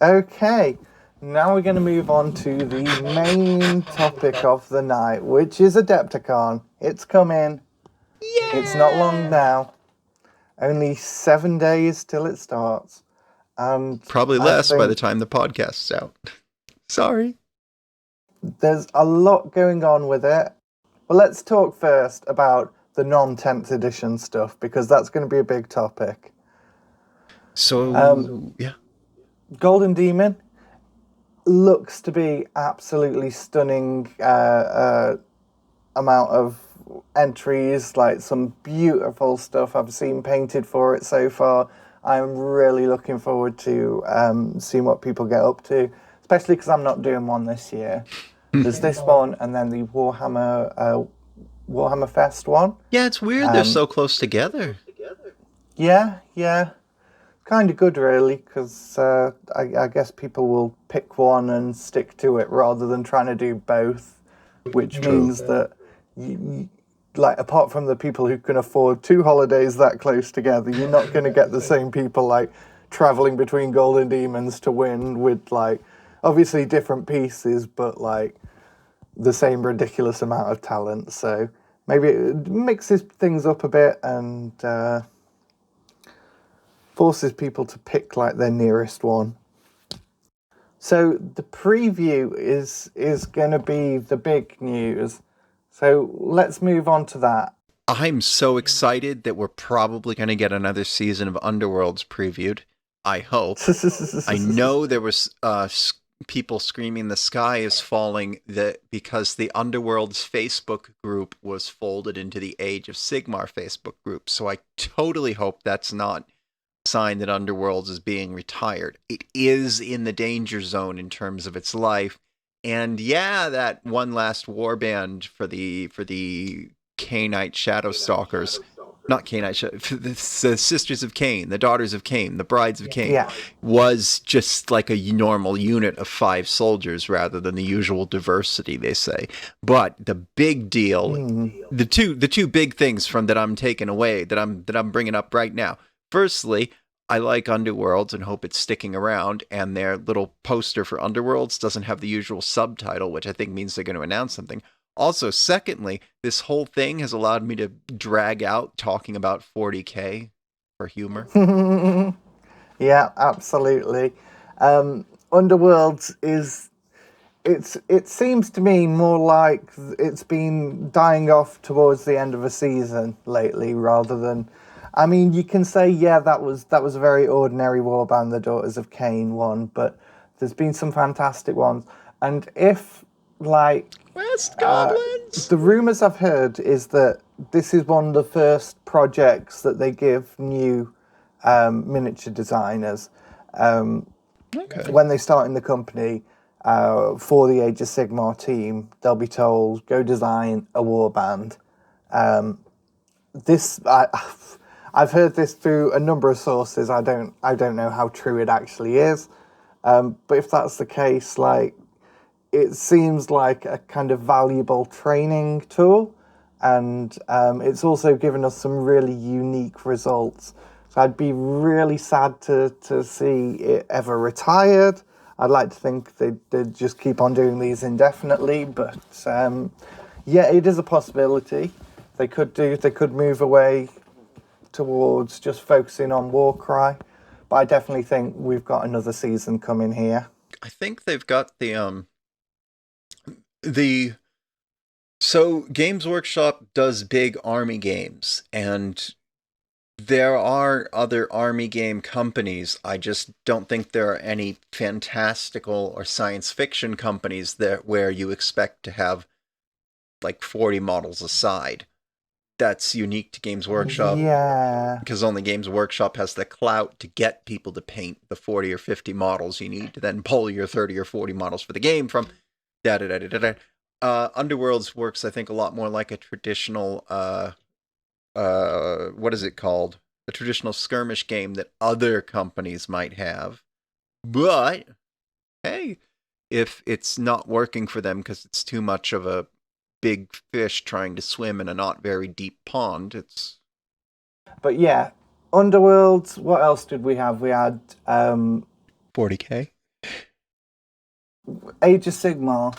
Okay, now we're going to move on to the main topic of the night, which is Adepticon. It's coming. Yeah! It's not long now. Only 7 days till it starts. And probably less by the time the podcast's out. Sorry. There's a lot going on with it. But let's talk first about the non-10th edition stuff, because that's going to be a big topic. So, yeah. Golden Demon looks to be absolutely stunning amount of entries, like some beautiful stuff I've seen painted for it so far. I'm really looking forward to seeing what people get up to, especially because I'm not doing one this year. There's this one, and then the Warhammer Fest one. Yeah, it's weird they're so close together. Yeah. Kind of good, really, because I guess people will pick one and stick to it rather than trying to do both, which means that, like, apart from the people who can afford 2 holidays that close together, you're not going to get the same people, like, traveling between Golden Demons to win with, like, obviously different pieces, but, like, the same ridiculous amount of talent. So maybe it mixes things up a bit and forces people to pick, like, their nearest one. So the preview is going to be the big news. So let's move on to that. I'm so excited that we're probably going to get another season of Underworlds previewed. I hope. I know there was people screaming the sky is falling because the Underworlds Facebook group was folded into the Age of Sigmar Facebook group. So I totally hope that's not sign that Underworlds is being retired. It is in the danger zone in terms of its life. And yeah, that one last warband for the Cainite Shadow Stalkers, not Cainite, the Sisters of Cain, the Daughters of Cain, the Brides of Cain, was just like a normal unit of 5 soldiers rather than the usual diversity, they say. But the big deal, the two big things from that I'm taking away, that I'm bringing up right now. Firstly, I like Underworlds and hope it's sticking around, and their little poster for Underworlds doesn't have the usual subtitle, which I think means they're going to announce something. Also, secondly, this whole thing has allowed me to drag out talking about 40K for humor. Yeah, absolutely. Underworlds it seems to me more like it's been dying off towards the end of a season lately, rather than, I mean, you can say, yeah, that was a very ordinary warband, the Daughters of Cain one, but there's been some fantastic ones. And if, like, West Goblins, the rumors I've heard is that this is one of the first projects that they give new miniature designers when they start in the company. For the Age of Sigmar team, they'll be told, go design a warband. I've heard this through a number of sources. I don't know how true it actually is, but if that's the case, like, it seems like a kind of valuable training tool, and it's also given us some really unique results. So I'd be really sad to see it ever retired. I'd like to think they'd just keep on doing these indefinitely, but yeah, it is a possibility. They could move away towards just focusing on Warcry, but I definitely think we've got another season coming here. I think they've got so Games Workshop does big army games, and there are other army game companies. I just don't think there are any fantastical or science fiction companies where you expect to have like 40 models aside. That's unique to Games Workshop. Yeah. Because only Games Workshop has the clout to get people to paint the 40 or 50 models you need to then pull your 30 or 40 models for the game from. Underworlds works, I think, a lot more like a traditional, what is it called? A traditional skirmish game that other companies might have. But, hey, if it's not working for them because it's too much of a big fish trying to swim in a not very deep pond, it's... But yeah, Underworlds, what else did we have? We had 40K. Age of Sigmar.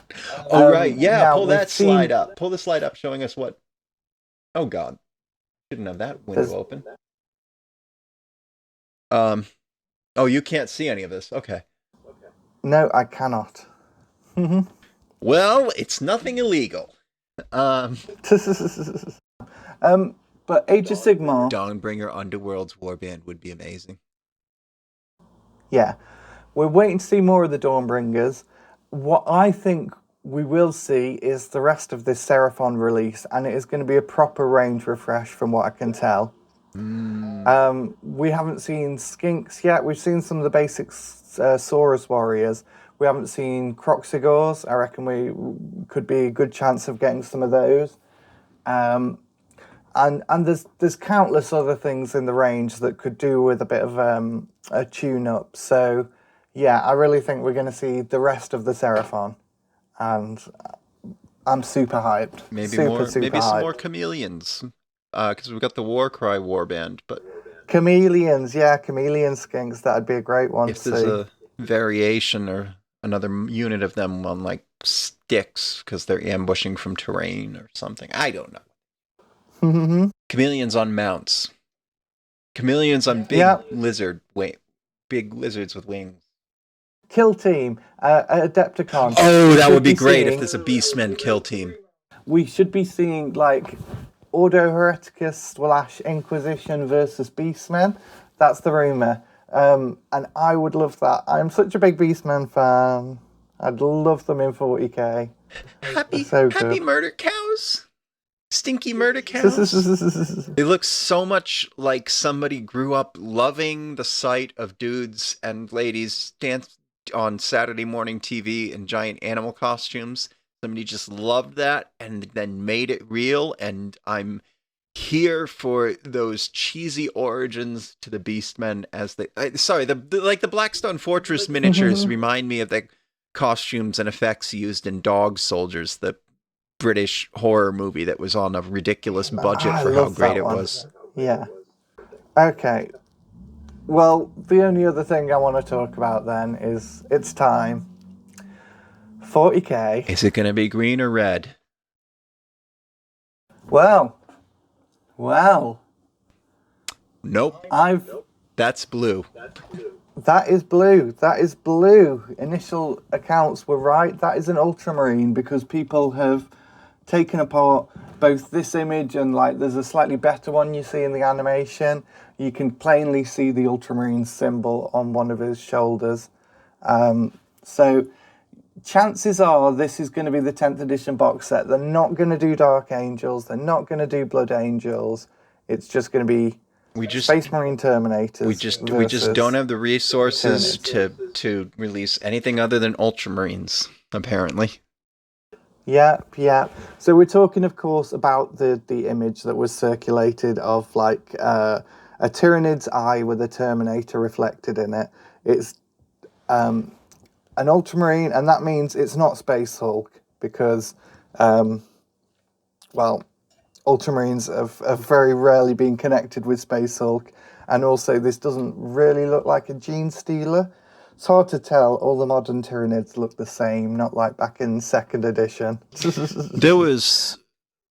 Oh, right. Yeah, Now pull we've that slide seen up. Pull the slide up showing us what. Oh, God. Shouldn't have that window there's open. Um. Oh, you can't see any of this. Okay. no, I cannot. Well, it's nothing illegal. Um. But Age of Sigmar, Dawnbringer Underworld's warband would be amazing. yeah, we're waiting to see more of the Dawnbringers. What I think we will see is the rest of this Seraphon release, and it is going to be a proper range refresh from what I can tell. We haven't seen Skinks yet. We've seen some of the basic Saurus warriors. We haven't seen Croxigors. I reckon we could be a good chance of getting some of those. And there's countless other things in the range that could do with a bit of a tune-up. So, yeah, I really think we're going to see the rest of the Seraphon. And I'm super hyped. Maybe Super, more. super Maybe some hyped. more chameleons. Because we've got the Warcry warband, but Chameleons, yeah, chameleon skinks. That'd be a great one if to there's see. a variation or another unit of them on like sticks because they're ambushing from terrain or something, I don't know. Chameleons on mounts. Chameleons on big Yeah. big lizards with wings. Kill team, Adepticon. Oh, We that should would be great if seeing- there's a Beastmen kill team. We should be seeing like Ordo Hereticus / Inquisition versus Beastmen. That's the rumor, and I would love that. I'm such a big Beastmen fan. I'd love them in 40k. Happy So good. murder cows. Stinky murder cows. They look so much like somebody grew up loving the sight of dudes and ladies dance on Saturday morning TV in giant animal costumes. Somebody just loved that and then made it real, and I'm here for those cheesy origins to the Beastmen as they the Blackstone Fortress miniatures remind me of the costumes and effects used in Dog Soldiers, the British horror movie that was on a ridiculous budget for how great it was. Yeah. Okay. Well, the only other thing I want to talk about then is it's time. 40k. Is it going to be green or red? Well. Nope. That's blue. That is blue. That is blue. Initial accounts were right. That is an ultramarine because people have taken apart both this image and like there's a slightly better one you see in the animation. You can plainly see the ultramarine symbol on one of his shoulders. So chances are this is going to be the 10th edition box set. They're not going to do Dark Angels. They're not going to do Blood Angels. It's just going to be Space Marine Terminators. We just don't have the resources to release anything other than Ultramarines, apparently. Yep. So we're talking, of course, about the image that was circulated of like a Tyranid's eye with a Terminator reflected in it. It's an Ultramarine, and that means it's not Space Hulk because, Ultramarines have very rarely been connected with Space Hulk, and also this doesn't really look like a Gene Stealer. It's hard to tell. All the modern Tyranids look the same, not like back in 2nd edition. There was,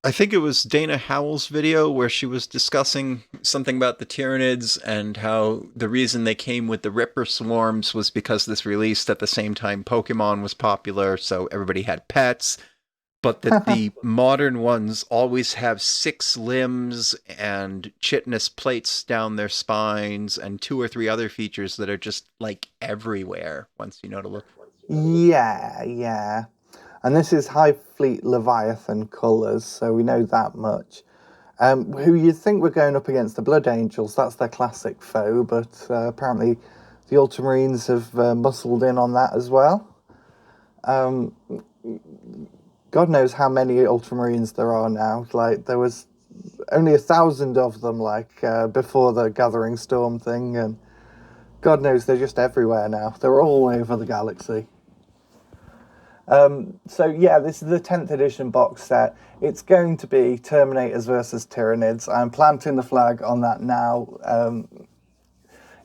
I think it was Dana Howell's video where she was discussing something about the Tyranids and how the reason they came with the Ripper Swarms was because this released at the same time Pokemon was popular, so everybody had pets. But that the modern ones always have 6 limbs and chitinous plates down their spines and 2 or 3 other features that are just like everywhere once you know to look. Yeah. And this is High Fleet Leviathan colours, so we know that much. Who you'd think we're going up against the Blood Angels, that's their classic foe, but apparently the Ultramarines have muscled in on that as well. God knows how many Ultramarines there are now. Like, there was only 1,000 of them, before the Gathering Storm thing, and God knows they're just everywhere now. They're all over the galaxy. So yeah, this is the 10th edition box set. It's going to be Terminators versus Tyranids. I'm planting the flag on that now.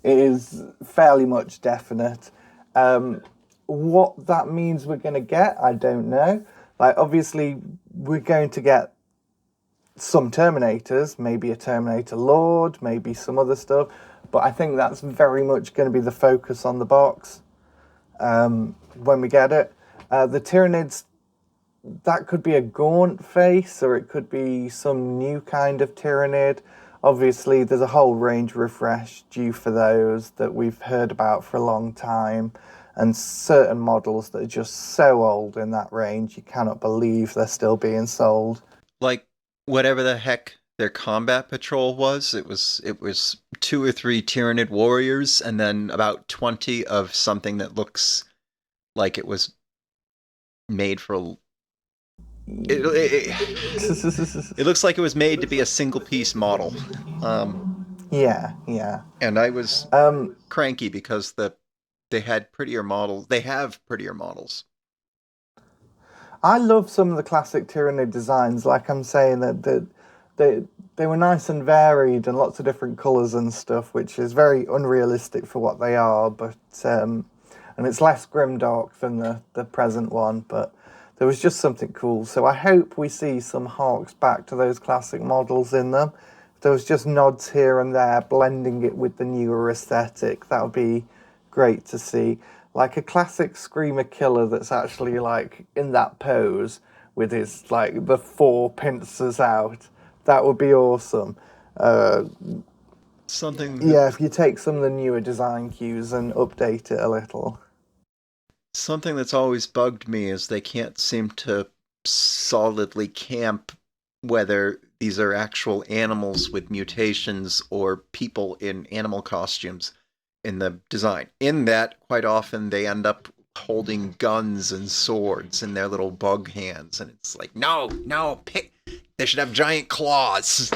It is fairly much definite. what that means we're going to get, I don't know. Like, obviously, we're going to get some Terminators, maybe a Terminator Lord, maybe some other stuff, but I think that's very much going to be the focus on the box when we get it. The Tyranids, that could be a Gaunt face, or it could be some new kind of Tyranid. Obviously, there's a whole range refresh due for those that we've heard about for a long time, and certain models that are just so old in that range, you cannot believe they're still being sold. Like, whatever the heck their combat patrol was, it was 2 or 3 Tyranid warriors, and then about 20 of something that looks like it was made for it looks like it was made to be a single piece model. Yeah. And I was cranky because they had prettier models. They have prettier models. I love some of the classic Tyranid designs. Like I'm saying, that they were nice and varied and lots of different colours and stuff, which is very unrealistic for what they are. But and it's less grimdark than the present one, but there was just something cool. So I hope we see some harks back to those classic models in them. If there was just nods here and there, blending it with the newer aesthetic, that would be great to see. Like a classic Screamer Killer that's actually like in that pose with his like the 4 pincers out. That would be awesome. If you take some of the newer design cues and update it a little. Something that's always bugged me is they can't seem to solidly camp whether these are actual animals with mutations or people in animal costumes in the design. In that, quite often they end up holding guns and swords in their little bug hands, and it's like, no, they should have giant claws.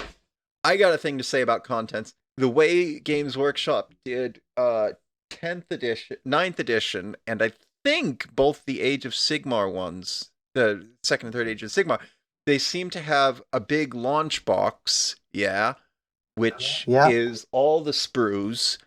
I got a thing to say about contents. The way Games Workshop did 10th edition, 9th edition, and I think both the Age of Sigmar ones, the second and third Age of Sigmar, they seem to have a big launch box, which is all the sprues,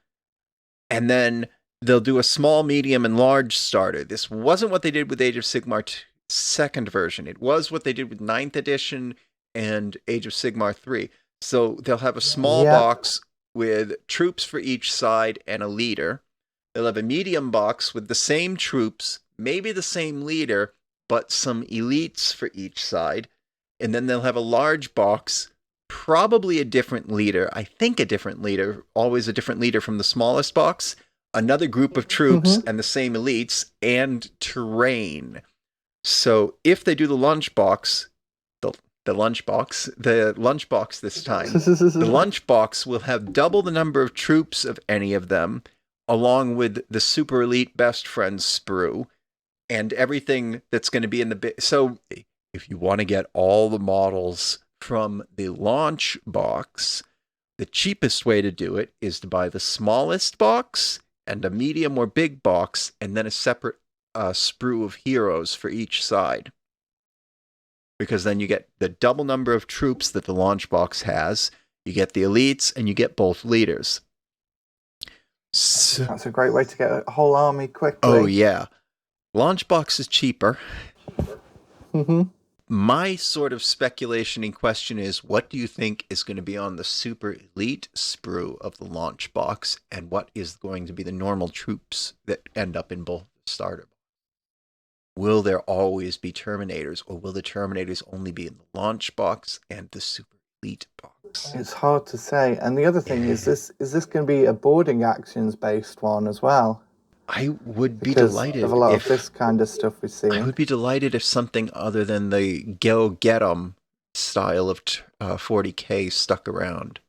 and then they'll do a small, medium, and large starter. This wasn't what they did with Age of Sigmar second version. It was what they did with 9th edition and Age of Sigmar 3. So they'll have a small box with troops for each side and a leader. They'll have a medium box with the same troops, maybe the same leader, but some elites for each side. And then they'll have a large box, probably a different leader. I think a different leader, always a different leader from the smallest box, another group of troops and the same elites, and terrain. So if they do the lunch box this time, the lunch box will have double the number of troops of any of them, along with the super elite best friend sprue, and everything that's going to be in the so if you want to get all the models from the launch box, the cheapest way to do it is to buy the smallest box and a medium or big box, and then a separate sprue of heroes for each side. Because then you get the double number of troops that the launch box has, you get the elites, and you get both leaders. So, that's a great way to get a whole army quickly. Oh, yeah. Launch box is cheaper. My sort of speculation in question is, what do you think is going to be on the super elite sprue of the launch box, and what is going to be the normal troops that end up in both the starter? Will there always be Terminators, or will the Terminators only be in the launch box and the super elite box? It's hard to say. And the other thing is this going to be a boarding actions based one as well? I would be delighted of a lot of this kind of stuff we see. I would be delighted if something other than the go get 'em style of 40K stuck around.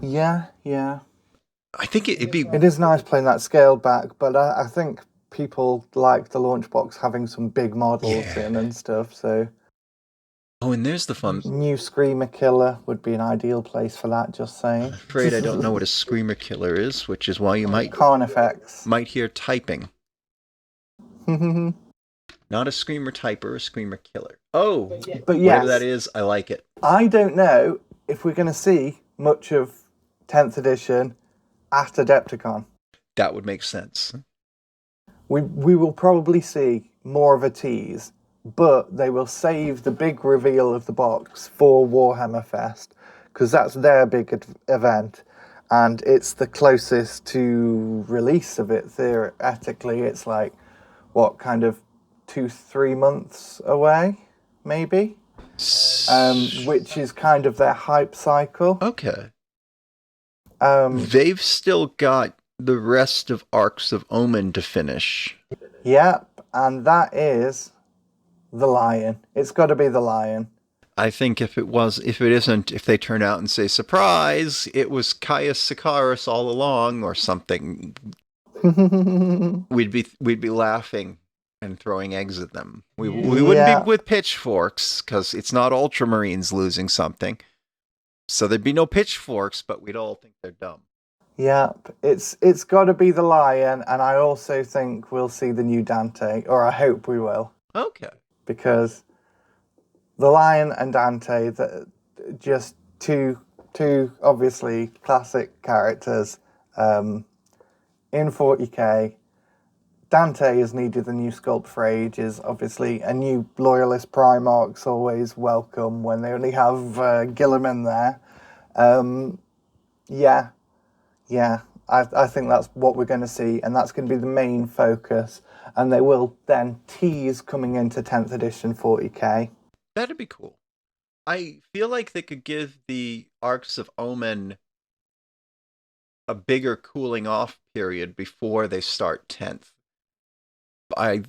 Yeah. I think it'd be. It is nice playing that scaled back, but I think people like the launch box having some big models in and stuff. So. Oh, and there's the fun. New Screamer Killer would be an ideal place for that, just saying. I'm afraid I don't know what a Screamer Killer is, which is why you might hear typing. Not a Screamer Typer, a Screamer Killer. Oh, but whatever that is, I like it. I don't know if we're going to see much of 10th edition at Adepticon. That would make sense. we will probably see more of a tease, but they will save the big reveal of the box for Warhammer Fest, because that's their big event, and it's the closest to release of it. Theoretically, it's like, what, kind of 2-3 months away, maybe? Which is kind of their hype cycle. Okay. They've still got the rest of Arcs of Omen to finish. Yep, and that is the Lion. It's got to be the Lion. I think if they turn out and say, surprise, it was Caius Sicaris all along or something, we'd be laughing and throwing eggs at them. We wouldn't be with pitchforks, because it's not Ultramarines losing something. So there'd be no pitchforks, but we'd all think they're dumb. Yep, it's got to be the Lion, and I also think we'll see the new Dante, or I hope we will. Okay. Because the Lion and Dante, just two obviously classic characters in 40k. Dante has needed a new sculpt for ages, obviously. A new Loyalist Primarch's always welcome when they only have Gilliman there. I think that's what we're going to see, and that's going to be the main focus. And they will then tease coming into 10th edition 40k. That'd be cool. I feel like they could give the Arcs of Omen a bigger cooling off period before they start 10th. I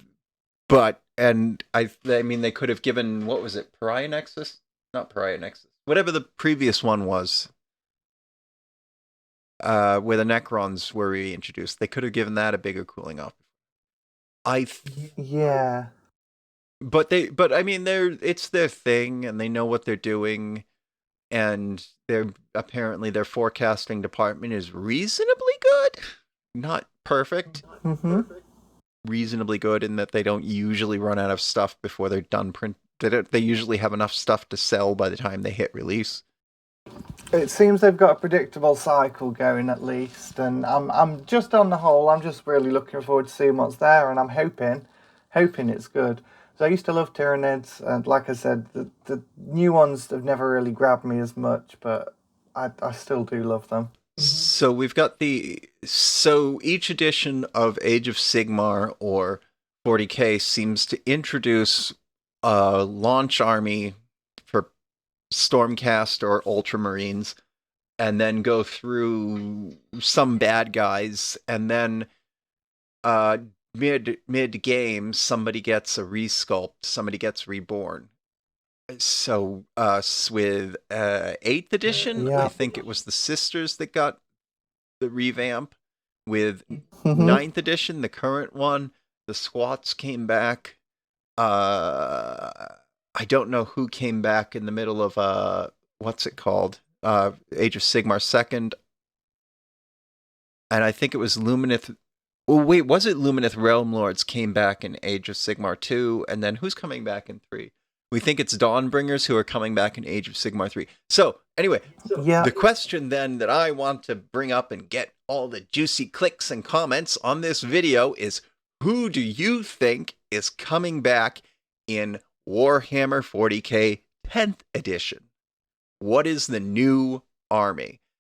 mean, they could have given, what was it, Pariah Nexus? Not Pariah Nexus. Whatever the previous one was, where the Necrons were reintroduced. They could have given that a bigger cooling off. Yeah. But I mean, it's their thing, and they know what they're doing, and their forecasting department is reasonably good, not perfect. Mm-hmm. Reasonably good in that they don't usually run out of stuff before they're done print. They usually have enough stuff to sell by the time they hit release. It seems they've got a predictable cycle going, at least, and I'm just, on the whole, I'm just really looking forward to seeing what's there, and I'm hoping it's good. So I used to love Tyranids, and like I said, the new ones have never really grabbed me as much, but I still do love them. So we've got each edition of Age of Sigmar or 40k seems to introduce a launch army for Stormcast or Ultramarines, and then go through some bad guys, and then mid game somebody gets a resculpt, somebody gets reborn. So with 8th edition, I think it was the Sisters that got the revamp. With 9th edition, the current one, the Squats came back. I don't know who came back in the middle of what's it called? Age of Sigmar 2nd. And I think it was Lumineth. Oh wait, was it Lumineth Realm Lords came back in Age of Sigmar 2? And then who's coming back in 3? We think it's Dawnbringers who are coming back in Age of Sigmar 3. So, anyway, the question then that I want to bring up and get all the juicy clicks and comments on this video is, who do you think is coming back in Warhammer 40k 10th edition? What is the new army?